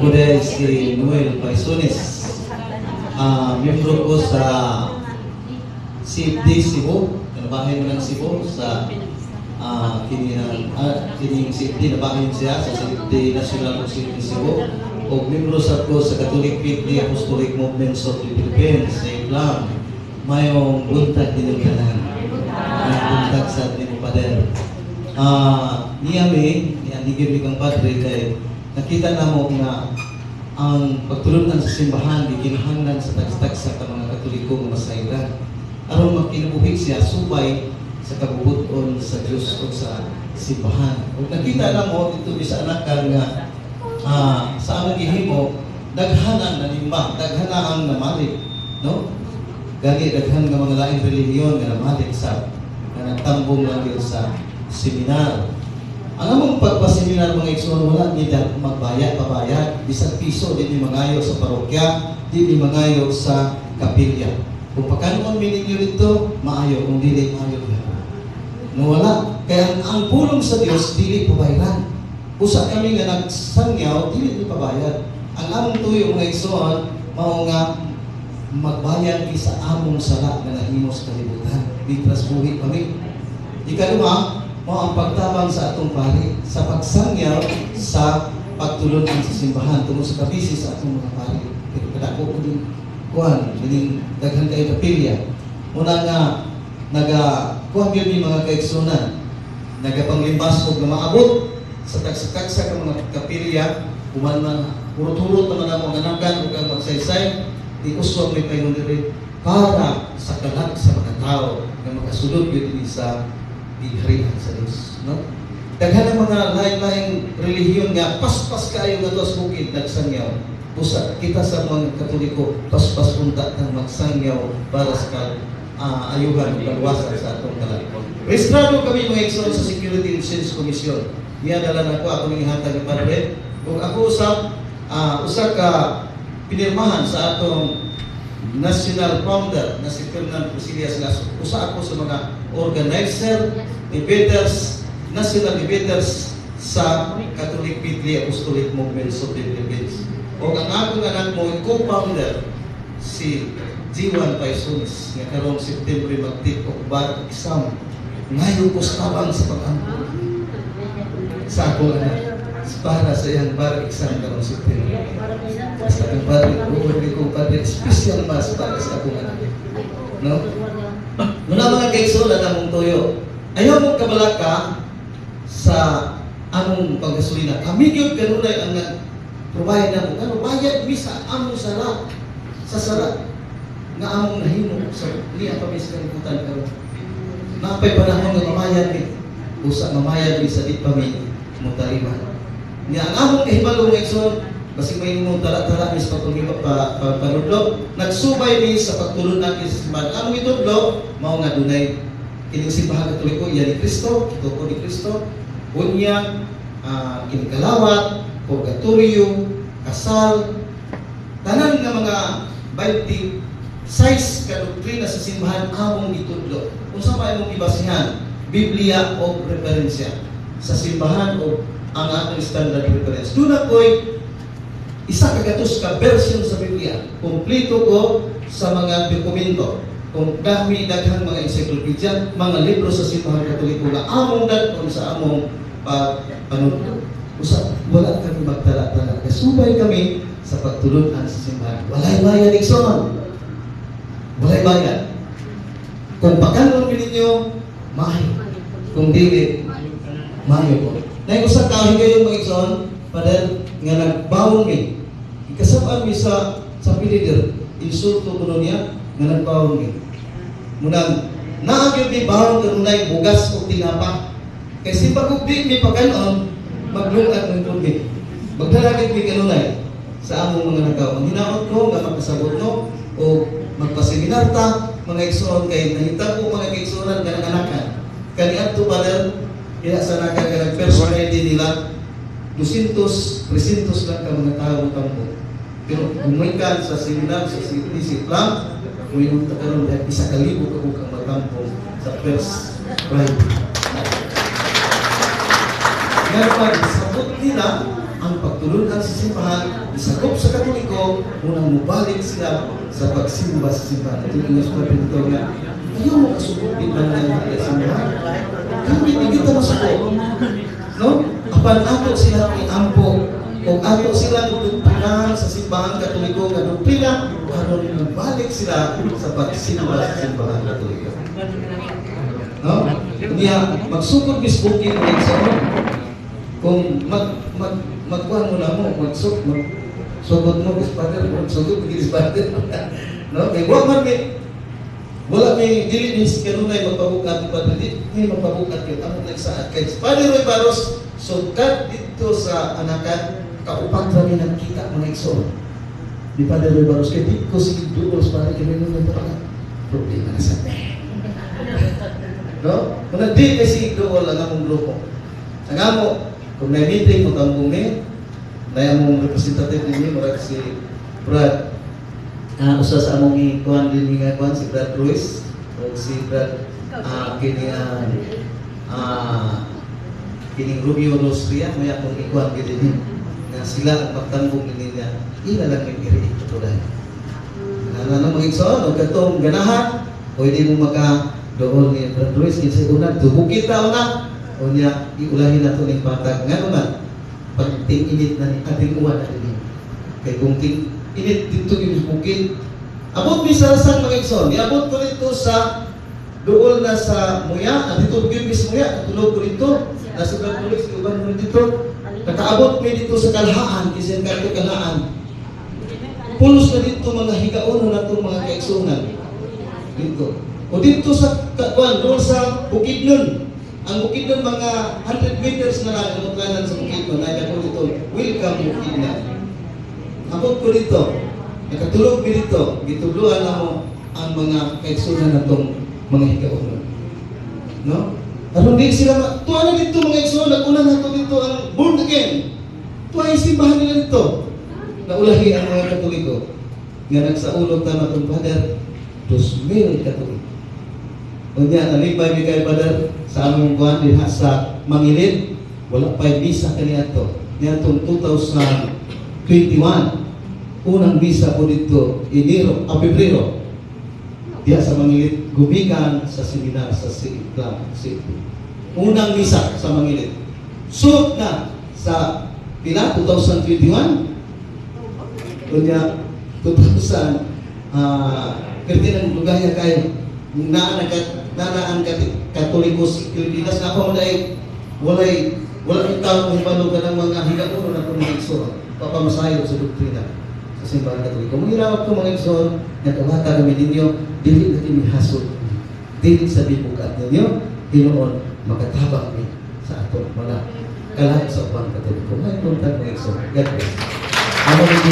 Ako dahil si Noel Paisones. Miyembro ko sa CFD Cebu. Nabahin mo ng Cebu sa kining CFD. Nabahin siya sa CFD National CFD Cebu. O miyembro sa ko sa Catholic Faith Apostolic Movement of the Philippines sa Islam. Mayong buntag din ang kanan. Mayong buntag sa ating pader. Niyami, niyanigib kang padre kay nakita na mo nga ang pagtulungan sa simbahan giginahanglan sa tagsa sa mga Katoliko nga masayran aron makinabuhi siya subay sa kabubuton sa Dios o sa simbahan. Ug nakita na mo dito bisa anakan nga sa among gihimo daghanan na nimba, daghanan ang namalig, no? Gani daghan nga mga laing relihiyon nga namalig sa nga nagtambong lang sa seminar. Ang among pagpaseminar mga igsoon wala nila magbayad, pabayad, bisag piso din ni mangayo sa parokya, din ni mangayo sa kapilya. Kung pagkanoon mininyo dito, maayo, kung dili maayo. No wala. Kaya ang pulong sa Dios dili pabayaran. Usa kami nga nagsangyaw, dili pabayad. Ang among tuyo mga igsoon mao nga magbayad sa among sala nga nahimo sa kalibutan. Bitras buhi kami. Ikaduha, mo ang pagtabang sa atong pari sa pagsangyaw sa pagtulunan sa simbahan tungod sa kabisi sa atong mga pari. Pero kadako ko din kuhan, dining daghan kayo kapilya. Muna nga kuhan yun yung mga kaigsunan, nagapanglimbas o nga maabot sa tagsakaksa ka mga kapilya, kuman man, urot-urot naman ang mga nanggan o kang magsaysay, di uswag may payon diri para sa kalag sa mga tao na makasulod yun sa iharihan sa Diyos, no? Daghan ang mga lain-laing relihiyon nga paspas kayo nga tos bukid nagsangyaw. Usa kita sa mga Katoliko paspas punta kang magsangyaw para sa ayuhan pagwasan sa atong kalag. Registrado kami mga igsoon sa Security and Defense Commission. Iya dala na ako ni hatag ni Padre. Kung ako usa ka pinirmahan sa atong national founder na si Fernando Posillas Lasso. Usa ako sa mga organizer, debaters, national debaters sa Catholic Faith Apostolic Movement of the Philippines. O ang akong anak mo, co-founder, si G1 Paisones, nga karong September mag-tip o bar exam. Ngayon ko tabang sa pag-ampun. Sa akong anak, para sa iyang bar exam karong September. Basta ang padre, ko padre, special mass para sa akong anak. No? Muna mga kaigsoon na mong tuyo. Ayaw mong kabalaka sa among paggasolina. Kami yun kanunay ang nag-provide na mo. Ano, bayad mi sa among sara. Sa sara nga among nahimo. So, liya pa mi sa kalibutan karon. Napay panahon nga mamayad mi. Usa mamayad mi sa di pa mi mutaliman. Nga ang among kahibalo mga igsoon, basig may mong tala-tala mis panudlo, nagsubay mi sa pagtulon natin sa simbahan. Among itudlo, mao nga dunay kining simbahan Katoliko iya ni Kristo, kituko ni Kristo, unya, kinikalawat, purgatorio, kasal, tanan nga mga 26 ka doktrina sa simbahan among itudlo. Unsa pa imong ibasihan? Biblia o referensya sa simbahan o ang atong standard reference. Doon ako'y isa kagatos ka version sa Biblia. Kompleto ko sa mga dokumento. Kung dami daghang mga encyclopedia, mga libro sa simbahan Katoliko na among daton sa among panudlo. Usa wala kami magtala-tala. Kasubay kami sa pagtulunan sa simbahan. Walay bayad igsoon. Walay bayad. Kung pagkanon ninyo, mahi. Kung dili, mahi po. Nay usa ka higayon mga igsoon, padel nga nagbawon mi. Ikasabaan mi sa pilider, insulto kuno niya nga nagbawon mi. Munang naagyo mi bawon kanunay bugas o tinapa. Kay simba kog di mi pagkanon, maglungag ng tubig. Magdalagit mi kanunay sa among mga nagaw. Ang hinaot ko nga magpasabot no o magpaseminar ta mga igsoon kay nahita ko mga igsoonan nga nanganakan. Kani adto padel kaya sa nagkagalag personality nila 200, 300 lang ka mga tao tampo. Pero gumikan sa seminar sa CPC Islam, mayroon ta karon dahil 1,000 ka bukang matampo sa first Friday. Nga naman, sabot nila ang pagtulunan sa simbahan, isagop sa Katoliko, unang mubalik sila sa pagsimba sa simbahan. Ito yung nasa pinito nga, ayaw mo kasubupin man lang sa simbahan. Kami, hindi kita masubok. No? Apan ato sila iampo, kung ato sila nagtutulungan sa simbahan Katoliko, nga doktrina, aron mubalik sila sa pagsimba sa simbahan Katoliko. No? Kaya magsugod bisbukin mo sa kung magkuhan mo na mo, magsugod mo, Father, magsugod mo, Father. No? Kaya wala may dilinis, kanunay magpabukat, may magpabukat yun. Ano nagsaad? Kaya Father Roy Barros, sugkat dito sa anakan, kaupat rami nakita mga igsoon. Di Father Roy Barros, kaya di ko sige duos para kami nung problema na sa no? Kung di kasi doon lang among grupo. Sa nga mo, kung may meeting mo tambong ni, na among representative ninyo, marag si Brad, usa sa among ikuan din nga kuan si Brad Ruiz, o si Brad kining Rubio Rosria, may akong ikuan din na sila ang pagtambong niya, ila lang may iri ito dahil. Na mga igsoon, o katong ganahan, pwede mo doon ni Brad Ruiz, kinsa una, tubukit na una, o niya, iulahin na ito ng patag. Nga naman, pag ting-init na ni ating uwan na rin. Kaya kung ting-init dito yung bukit, abot mi sa rasang mga igsoon, iabot ko dito sa doon na sa Muya, at dito Bibis Muya, natulog ko dito, nasa Brad Ruiz, iuban mo dito, nakaabot mi dito sa Kalhaan, kisin ka ito Kalhaan. Pulos na dito mga higaon na itong mga kaigsunan. Dito. O dito sa doon sa Bukidnon. Ang Bukidnon mga 100 meters na lang ang utlanan sa Bukidnon. Ay ako dito, welcome Bukidnon. Abot ko dito, nakatulog ko dito, gituluan na mo ang mga kaigsunan na itong mga higaon. No? Aron di sila, tuwa na dito mga igsoon, nag-una na dito ang born again. Tuwa yung simbahan nila dito. Naulahi ang mga Katoliko. Nga nagsaulog tama itong Father, 2,000 Katoliko. O niya, nalipay mi kay Father sa among buwan diha sa Mangilid, wala pa'y visa kaniya ito. Niya itong 2021, unang visa po dito, Pebrero. Diya sa Mangilid, gumikan sa seminar sa Siklam City. Unang visa sa Mangilid. Suot na sa pila, 2021. O niya, 2000, kertinan lugaya kayo. Nanaan Katolikos Pilipinas na ako walay ikaw kung paano ka ng mga higapuno na mga igsoon papamasayo sa doktrina sa simbahan Katoliko. Mangirawag ko mga igsoon na kawata kami ninyo, dili na kami hasod, dili sa bibukat ninyo, Pinoon makatabang ni sa ato mga kalat sa upang Katoliko. May puntag mga igsoon. God bless. Ano yung